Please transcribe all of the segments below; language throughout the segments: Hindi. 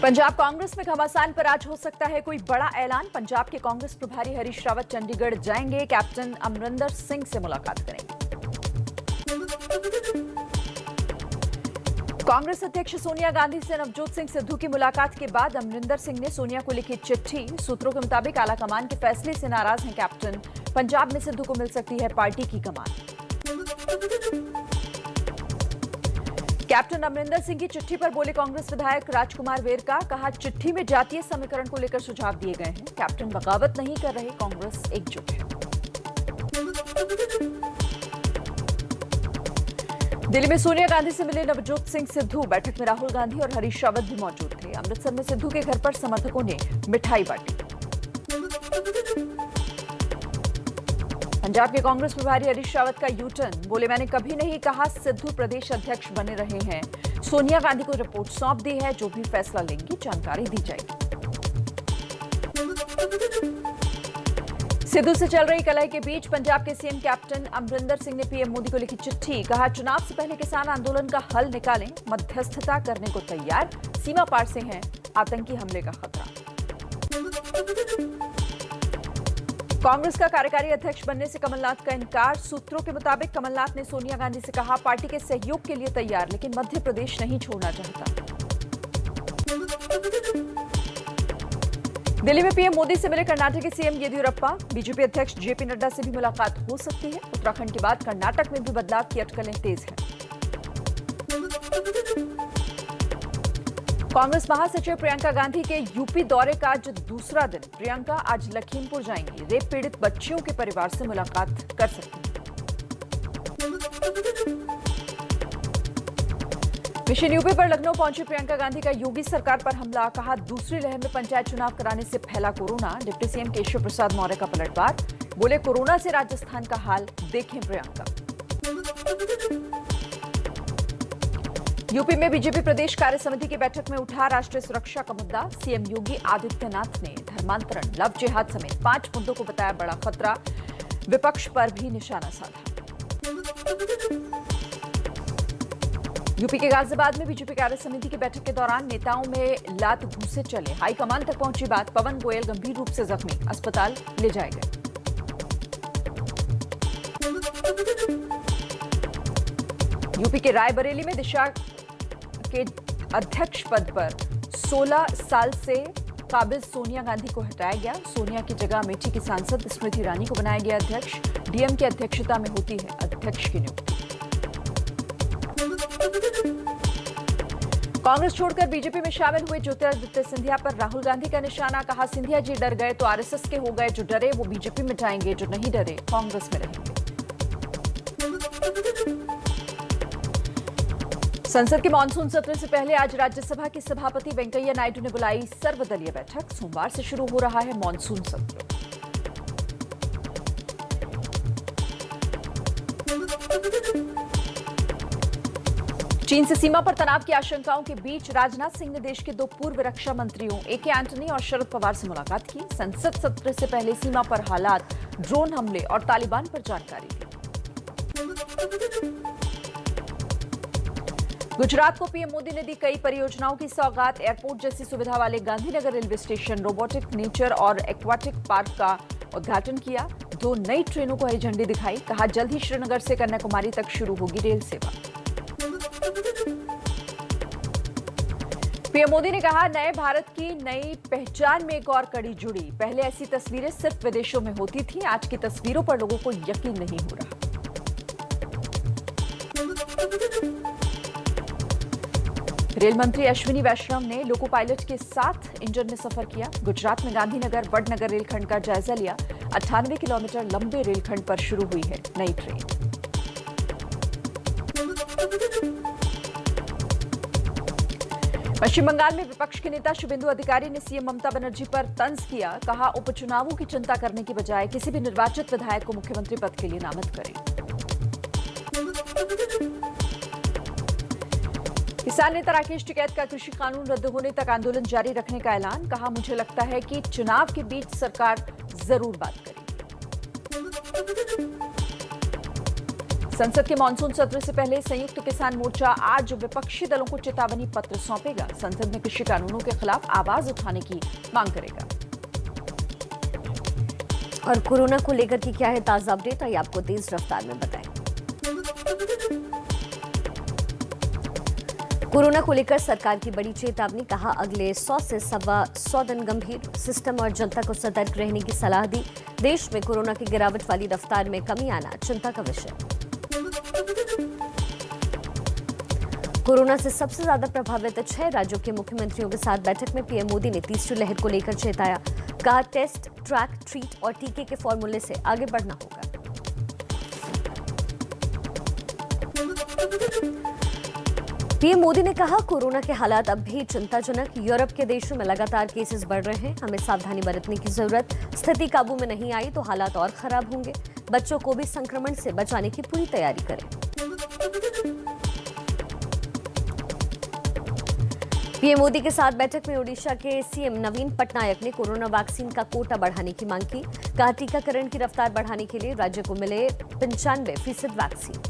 पंजाब कांग्रेस में घमासान पर आज हो सकता है कोई बड़ा ऐलान। पंजाब के कांग्रेस प्रभारी हरीश रावत चंडीगढ़ जाएंगे, कैप्टन अमरिंदर सिंह से मुलाकात करेंगे। कांग्रेस अध्यक्ष सोनिया गांधी से नवजोत सिंह सिद्धू की मुलाकात के बाद अमरिंदर सिंह ने सोनिया को लिखी चिट्ठी। सूत्रों के मुताबिक आलाकमान के फैसले से नाराज हैं कैप्टन। पंजाब में सिद्धू को मिल सकती है पार्टी की कमान। कैप्टन अमरिंदर सिंह की चिट्ठी पर बोले कांग्रेस विधायक राजकुमार वेरका। कहा, चिट्ठी में जातीय समीकरण को लेकर सुझाव दिए गए हैं। कैप्टन बगावत नहीं कर रहे, कांग्रेस एकजुट है। दिल्ली में सोनिया गांधी से मिले नवजोत सिंह सिद्धू। बैठक में राहुल गांधी और हरीश रावत भी मौजूद थे। अमृतसर में सिद्धू के घर पर समर्थकों ने मिठाई बांटी। पंजाब के कांग्रेस प्रभारी हरीश रावत का यू टर्न। बोले, मैंने कभी नहीं कहा सिद्धू प्रदेश अध्यक्ष बने रहे हैं। सोनिया गांधी को रिपोर्ट सौंप दी है, जो भी फैसला लेंगी जानकारी दी जाएगी। सिद्धू से चल रही कलह के बीच पंजाब के सीएम कैप्टन अमरिंदर सिंह ने पीएम मोदी को लिखी चिट्ठी। कहा, चुनाव से पहले किसान आंदोलन का हल निकालें, मध्यस्थता करने को तैयार। सीमा पार से है आतंकी हमले का खतरा। कांग्रेस का कार्यकारी अध्यक्ष बनने से कमलनाथ का इनकार। सूत्रों के मुताबिक कमलनाथ ने सोनिया गांधी से कहा, पार्टी के सहयोग के लिए तैयार, लेकिन मध्य प्रदेश नहीं छोड़ना चाहता। दिल्ली में पीएम मोदी से मिले कर्नाटक के सीएम येदियुरप्पा। बीजेपी अध्यक्ष जेपी नड्डा से भी मुलाकात हो सकती है। उत्तराखंड के बाद कर्नाटक में भी बदलाव की अटकलें तेज हैं। कांग्रेस महासचिव प्रियंका गांधी के यूपी दौरे का आज दूसरा दिन। प्रियंका आज लखीमपुर जाएंगी। रेप पीड़ित बच्चियों के परिवार से मुलाकात कर सकती हैं। मिशन यूपी पर लखनऊ पहुंची प्रियंका गांधी का योगी सरकार पर हमला। कहा, दूसरी लहर में पंचायत चुनाव कराने से फैला corona. Deputy CM Keshav Prasad Maurya का पलटवार। बोले, कोरोना से राजस्थान का हाल देखें प्रियंका। यूपी में बीजेपी प्रदेश कार्य समिति की बैठक में उठा राष्ट्रीय सुरक्षा का मुद्दा। सीएम योगी आदित्यनाथ ने धर्मांतरण, लव जिहाद समेत 5 मुद्दों को बताया बड़ा खतरा। विपक्ष पर भी निशाना साधा। यूपी के गाजियाबाद में बीजेपी कार्य समिति की बैठक के दौरान नेताओं में लात घूंसे चले। हाईकमान तक पहुंची बात। पवन गोयल गंभीर रूप से जख्मी, अस्पताल ले जाए गए। यूपी के रायबरेली में दिशा के अध्यक्ष पद पर 16 साल से काबिज सोनिया गांधी को हटाया गया। सोनिया की जगह अमेठी की सांसद स्मृति ईरानी को बनाया गया अध्यक्ष। डीएम की अध्यक्षता में होती है अध्यक्ष की नियुक्ति। कांग्रेस छोड़कर बीजेपी में शामिल हुए ज्योतिरादित्य सिंधिया पर राहुल गांधी का निशाना। कहा, सिंधिया जी डर गए तो आरएसएस के हो गए। जो डरे वो बीजेपी में जाएंगे, जो नहीं डरे कांग्रेस में रहेंगे। संसद के मानसून सत्र से पहले आज राज्यसभा के सभापति वेंकैया नायडू ने बुलाई सर्वदलीय बैठक। सोमवार से शुरू हो रहा है मानसून सत्र। चीन से सीमा पर तनाव की आशंकाओं के बीच राजनाथ सिंह ने देश के 2 पूर्व रक्षा मंत्रियों एके एंटनी और शरद पवार से मुलाकात की। संसद सत्र से पहले सीमा पर हालात, ड्रोन हमले और तालिबान पर जानकारी दी। गुजरात को पीएम मोदी ने दी कई परियोजनाओं की सौगात। एयरपोर्ट जैसी सुविधा वाले Gandhinagar railway station, robotic, nature और एक्वाटिक पार्क का उद्घाटन किया। 2 नई ट्रेनों को हरी झंडी दिखाई। कहा, जल्द ही श्रीनगर से कन्याकुमारी तक शुरू होगी रेल सेवा। पीएम मोदी ने कहा, नए भारत की नई पहचान में एक और कड़ी जुड़ी। पहले ऐसी तस्वीरें सिर्फ विदेशों में होती थी, आज की तस्वीरों पर लोगों को यकीन नहीं हो रहा। रेल मंत्री अश्विनी वैष्णव ने लोको पायलट के साथ इंजन में सफर किया। गुजरात में गांधीनगर वडनगर रेलखंड का जायजा लिया। 98 किलोमीटर लंबे रेलखंड पर शुरू हुई है नई ट्रेन। पश्चिम बंगाल में विपक्ष के नेता शुभेंदु अधिकारी ने सीएम ममता बनर्जी पर तंज किया। कहा, उपचुनावों की चिंता करने की बजाय किसी भी निर्वाचित विधायक को मुख्यमंत्री पद के लिए नामित करें। किसान नेता राकेश टिकैत का कृषि कानून रद्द होने तक आंदोलन जारी रखने का ऐलान। कहा, मुझे लगता है कि चुनाव के बीच सरकार जरूर बात करेगी। संसद के मानसून सत्र से पहले संयुक्त किसान मोर्चा आज विपक्षी दलों को चेतावनी पत्र सौंपेगा। संसद में कृषि कानूनों के खिलाफ आवाज उठाने की मांग करेगा। और कोरोना को लेकर की क्या है ताजा अपडेट, आइए आपको तेज रफ्तार में बताएं। कोरोना को लेकर सरकार की बड़ी चेतावनी, कहा अगले 100 से 125 दिन गंभीर, सिस्टम और जनता को सतर्क रहने की सलाह दी। देश में कोरोना की गिरावट वाली रफ्तार में कमी आना चिंता का विषय। कोरोना से सबसे ज्यादा प्रभावित 6 राज्यों के मुख्यमंत्रियों के साथ बैठक में पीएम मोदी ने तीसरी लहर को लेकर चेताया। कहा टेस्ट, ट्रैक, ट्रीट और टीके के फॉर्मूले से आगे बढ़ना होगा। पीएम मोदी ने कहा कोरोना के हालात अब भी चिंताजनक, यूरोप के देशों में लगातार केसेस बढ़ रहे हैं, हमें सावधानी बरतने की जरूरत। स्थिति काबू में नहीं आई तो हालात और खराब होंगे। बच्चों को भी संक्रमण से बचाने की पूरी तैयारी करें। पीएम मोदी के साथ बैठक में ओडिशा के सीएम नवीन पटनायक ने कोरोना वैक्सीन का कोटा बढ़ाने की मांग की। कहा टीकाकरण की रफ्तार बढ़ाने के लिए राज्य को मिले 95% वैक्सीन।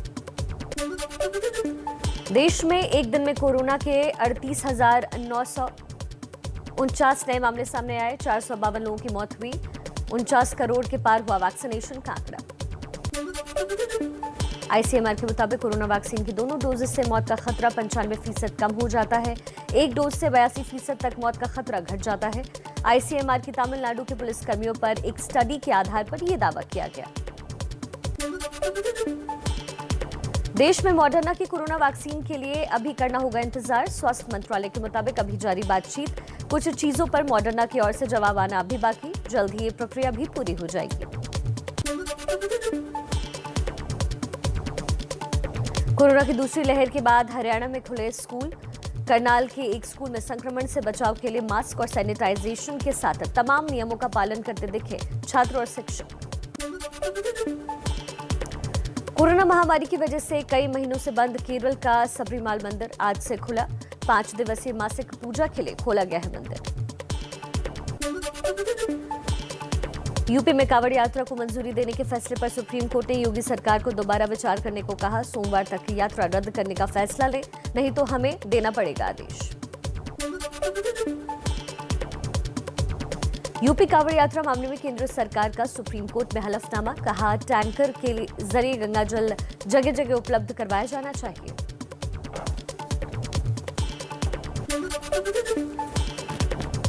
देश में एक दिन में कोरोना के 38,949 नए मामले सामने आए। 452 लोगों की मौत हुई। 49 करोड़ के पार हुआ वैक्सीनेशन का आंकड़ा। आईसीएमआर के मुताबिक कोरोना वैक्सीन की दोनों डोज से मौत का खतरा 95% कम हो जाता है। एक डोज से 82% तक मौत का खतरा घट जाता है। आईसीएमआर की तमिलनाडु के पुलिसकर्मियों पर एक स्टडी के आधार पर यह दावा किया गया। देश में मॉडर्ना की कोरोना वैक्सीन के लिए अभी करना होगा इंतजार। स्वास्थ्य मंत्रालय के मुताबिक अभी जारी बातचीत, कुछ चीजों पर मॉडर्ना की ओर से जवाब आना अभी बाकी, जल्द ही ये प्रक्रिया भी पूरी हो जाएगी। कोरोना की दूसरी लहर के बाद हरियाणा में खुले स्कूल। करनाल के एक स्कूल में संक्रमण से बचाव के लिए मास्क और सैनिटाइजेशन के साथ तमाम नियमों का पालन करते दिखे छात्र और शिक्षक। कोरोना महामारी की वजह से कई महीनों से बंद केरल का सबरीमाल मंदिर आज से खुला। 5 दिवसीय मासिक पूजा के लिए खोला गया है मंदिर। यूपी में कांवड़ यात्रा को मंजूरी देने के फैसले पर सुप्रीम कोर्ट ने योगी सरकार को दोबारा विचार करने को कहा। सोमवार तक की यात्रा रद्द करने का फैसला ले, नहीं तो हमें देना पड़ेगा आदेश। यूपी कांवड़ यात्रा मामले में केंद्र सरकार का सुप्रीम कोर्ट में हलफनामा। कहा टैंकर के जरिए गंगा जल जगह जगह उपलब्ध करवाया जाना चाहिए।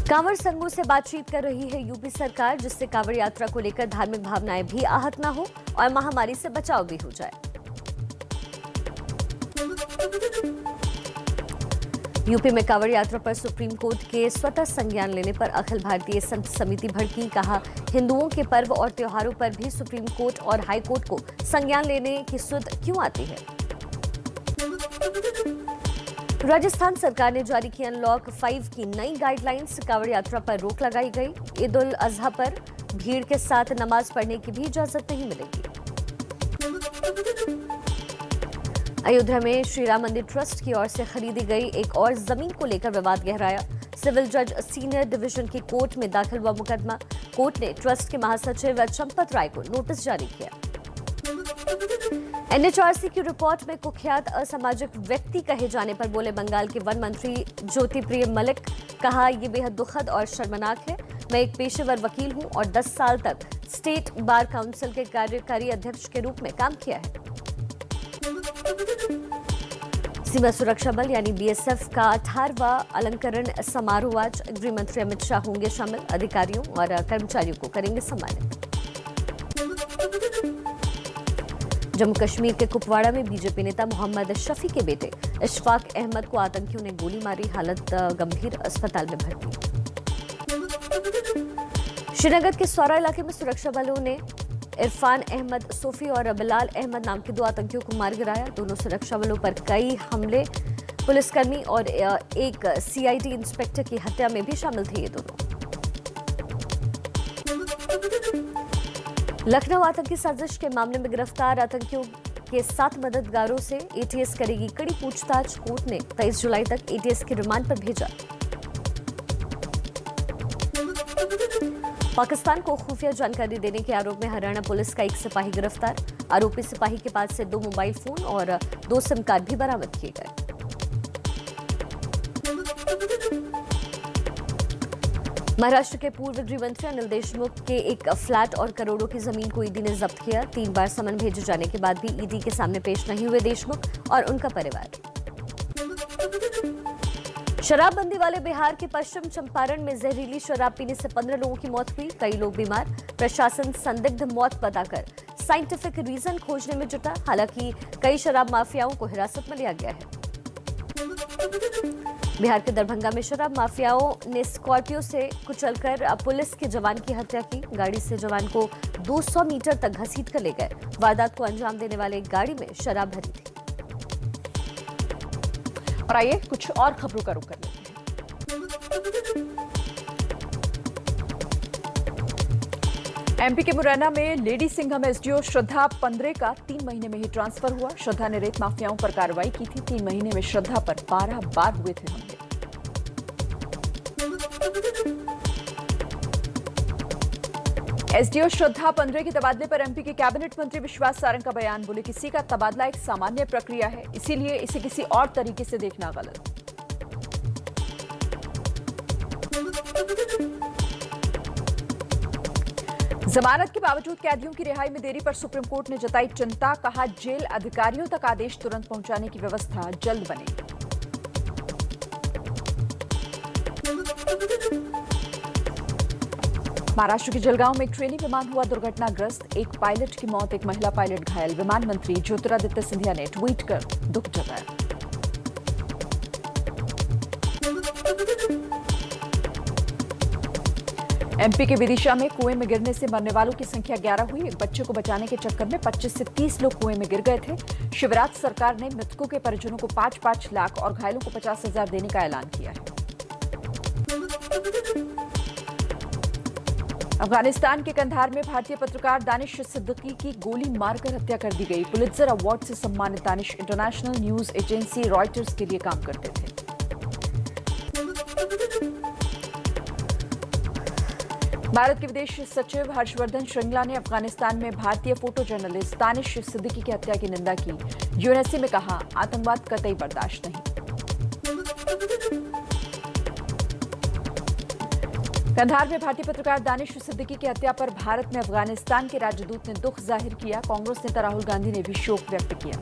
कांवड़ संघों से बातचीत कर रही है यूपी सरकार, जिससे कांवड़ यात्रा को लेकर धार्मिक भावनाएं भी आहत न हो और महामारी से बचाव भी हो जाए। यूपी में कांवड़ यात्रा पर सुप्रीम कोर्ट के स्वतः संज्ञान लेने पर अखिल भारतीय संत समिति भड़की। कहा हिंदुओं के पर्व और त्योहारों पर भी सुप्रीम कोर्ट और हाई कोर्ट को संज्ञान लेने की सुध क्यों आती है। राजस्थान सरकार ने जारी की अनलॉक 5 की नई गाइडलाइंस। कांवड़ यात्रा पर रोक लगाई गई। ईद उल अजहा पर भीड़ के साथ नमाज पढ़ने की भी इजाजत नहीं मिलेगी। अयोध्या में श्री राम मंदिर ट्रस्ट की ओर से खरीदी गई एक और जमीन को लेकर विवाद गहराया। सिविल जज सीनियर डिवीजन की कोर्ट में दाखिल हुआ मुकदमा। कोर्ट ने ट्रस्ट के महासचिव चंपत राय को नोटिस जारी किया। एनएचआरसी की रिपोर्ट में कुख्यात असामाजिक व्यक्ति कहे जाने पर बोले बंगाल के वन मंत्री ज्योतिप्रिय मलिक। कहा यह बेहद दुखद और शर्मनाक है। मैं एक पेशेवर वकील हूं और 10 साल तक स्टेट बार काउंसिल के कार्यकारी अध्यक्ष के रूप में काम किया है। सीमा सुरक्षा बल यानी बीएसएफ का 18वां अलंकरण समारोह आज। गृह मंत्री अमित शाह होंगे शामिल। अधिकारियों और कर्मचारियों को करेंगे सम्मानित। जम्मू कश्मीर के कुपवाड़ा में बीजेपी नेता मोहम्मद शफी के बेटे इशफाक अहमद को आतंकियों ने गोली मारी। हालत गंभीर, अस्पताल में भर्ती। श्रीनगर के सौरा इलाके में सुरक्षा बलों ने इरफान अहमद सोफी और बिलाल अहमद नाम के 2 आतंकियों को मार गिराया। दोनों सुरक्षा बलों पर कई हमले, पुलिसकर्मी और एक सीआईडी इंस्पेक्टर की हत्या में भी शामिल थे ये दोनों। लखनऊ आतंकी साजिश के मामले में गिरफ्तार आतंकियों के 7 मददगारों से एटीएस करेगी कड़ी पूछताछ। कोर्ट ने 23 जुलाई तक एटीएस के रिमांड पर भेजा। पाकिस्तान को खुफिया जानकारी देने के आरोप में हरियाणा पुलिस का एक सिपाही गिरफ्तार। आरोपी सिपाही के पास से 2 मोबाइल फोन और 2 सिम कार्ड भी बरामद किए गए। महाराष्ट्र के पूर्व गृह मंत्री अनिल देशमुख के एक फ्लैट और करोड़ों की जमीन को ईडी ने जब्त किया। 3 बार समन भेजे जाने के बाद भी ईडी के सामने पेश नहीं हुए देशमुख और उनका परिवार। शराबबंदी वाले बिहार के पश्चिम चंपारण में जहरीली शराब पीने से 15 लोगों की मौत हुई, कई लोग बीमार। प्रशासन संदिग्ध मौत बताकर साइंटिफिक रीजन खोजने में जुटा। हालांकि कई शराब माफियाओं को हिरासत में लिया गया है। बिहार के दरभंगा में शराब माफियाओं ने स्कॉर्पियो से कुचलकर पुलिस के जवान की हत्या की। गाड़ी से जवान को 200 मीटर तक घसीट कर ले गए। वारदात को अंजाम देने वाले गाड़ी में शराब भरी थी। और आइए कुछ और खबरों का रुख कर लेते हैं। एमपी के मुरैना में लेडी सिंघम एसडीओ श्रद्धा पंद्रे का 3 महीने में ही ट्रांसफर हुआ। श्रद्धा ने रेत माफियाओं पर कार्रवाई की थी। 3 महीने में श्रद्धा पर 12 बार हुए थे हमले। एसडीओ श्रद्धा पंद्रे के तबादले पर एमपी के कैबिनेट मंत्री विश्वास सारंग का बयान। बोले, किसी का तबादला एक सामान्य प्रक्रिया है, इसीलिए इसे किसी और तरीके से देखना गलत। जमानत के बावजूद कैदियों की रिहाई में देरी पर सुप्रीम कोर्ट ने जताई चिंता। कहा, जेल अधिकारियों तक आदेश तुरंत पहुंचाने की व्यवस्था जल्द बनेगी। महाराष्ट्र के जलगांव में एक ट्रेनी विमान हुआ दुर्घटनाग्रस्त। एक पायलट की मौत, एक महिला पायलट घायल। विमान मंत्री ज्योतिरादित्य सिंधिया ने ट्वीट कर दुख जताया। एमपी के विदिशा में कुएं में गिरने से मरने वालों की संख्या 11 हुई। एक बच्चे को बचाने के चक्कर में 25 से 30 लोग कुएं में गिर गए थे। शिवराज सरकार ने मृतकों के परिजनों को 5-5 लाख और घायलों को 50,000 देने का ऐलान किया है। अफगानिस्तान के कंधार में भारतीय पत्रकार दानिश सिद्दीकी की गोली मारकर हत्या कर दी गई। पुलित्जर अवार्ड से सम्मानित Danish international news agency Reuters के लिए काम करते थे। भारत के विदेश सचिव हर्षवर्धन श्रृंगला ने अफगानिस्तान में भारतीय फोटो जर्नलिस्ट दानिश सिद्दीकी की हत्या की निंदा की। यूएनएससी में कहा, आतंकवाद कतई बर्दाश्त नहीं। कंधार में भारतीय पत्रकार दानिश सिद्दीकी की हत्या पर भारत में अफगानिस्तान के राजदूत ने दुख जाहिर किया। कांग्रेस नेता राहुल गांधी ने भी शोक व्यक्त किया।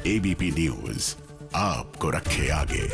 एबीपी न्यूज आपको रखे आगे।